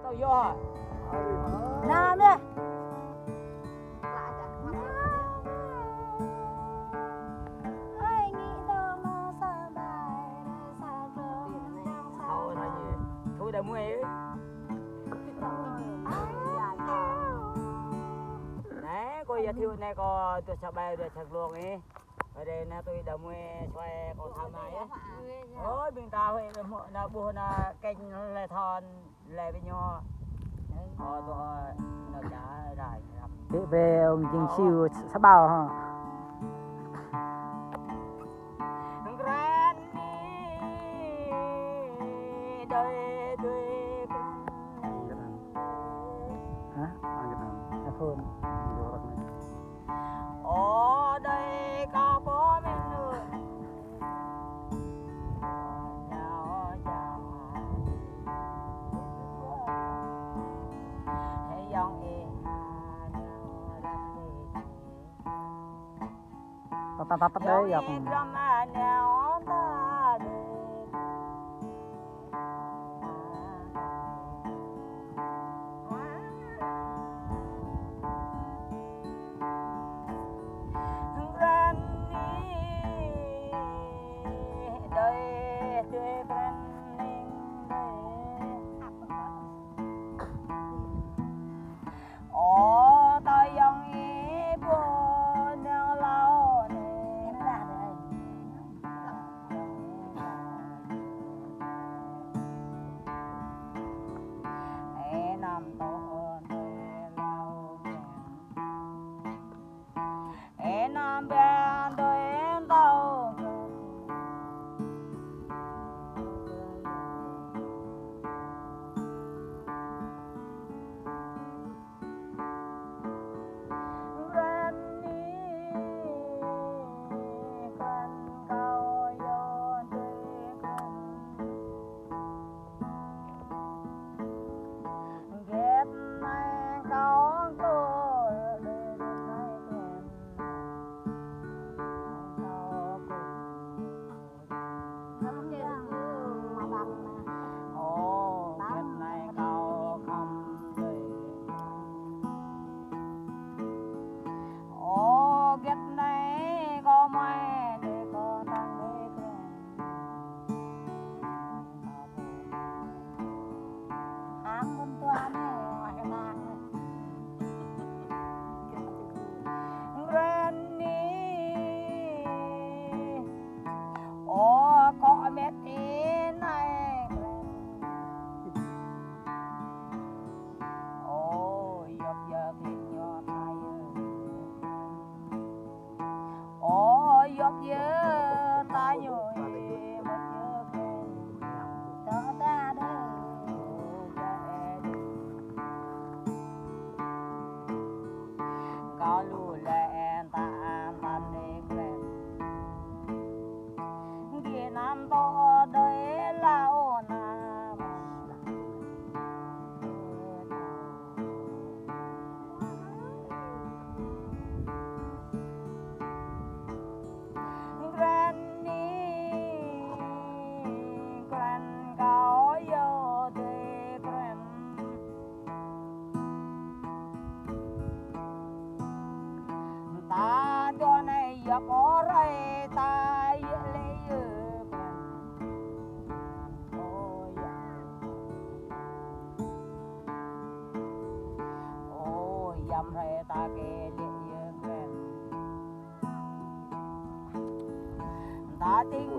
đâu vô Nam nhé. Thôi đã mua ấy nè coi giờ thiêu này có tôi sắp bay được sạc luồng ấy ở đây nè tôi đã mua xoay còn tham này ấy ôi bình tao ấy là buồn là canh là thon là bên nhau tôi nó trả đại Về ông Chính Siêu sắp bao hả? Phone ở đây có bố mình nữa chào chào hãy dòng em tắt đấy dọc tình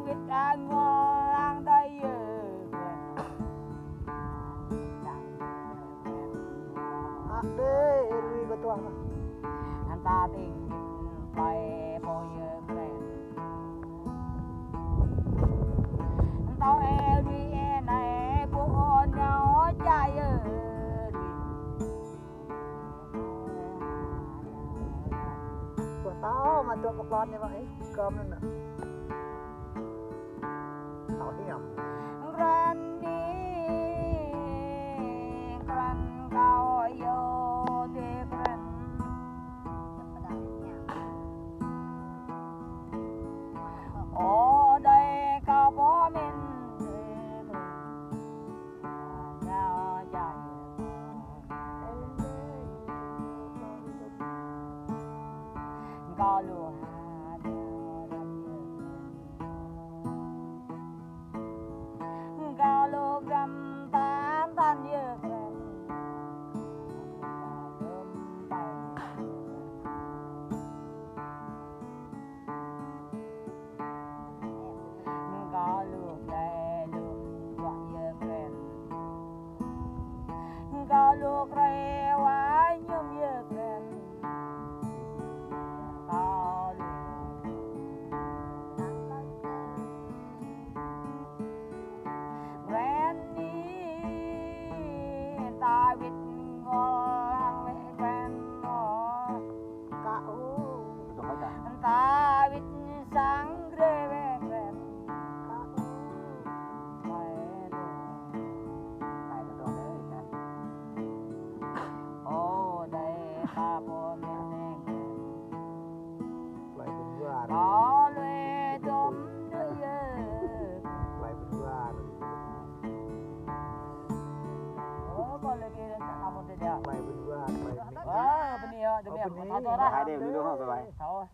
biết đang ngon đây đây đi betul anh ta tình bay bồi quen tao e đi e này buồn nhau trai của tao mà tụi con như vậy cơm nữa tao hiểu ran đi ran cao yêu đi ran ở đây cao bó mình nhau dài ไปบนว่าไป bên này rồi tụi mình tháo to đó hai đều đi đúng không? Bye bye. tháo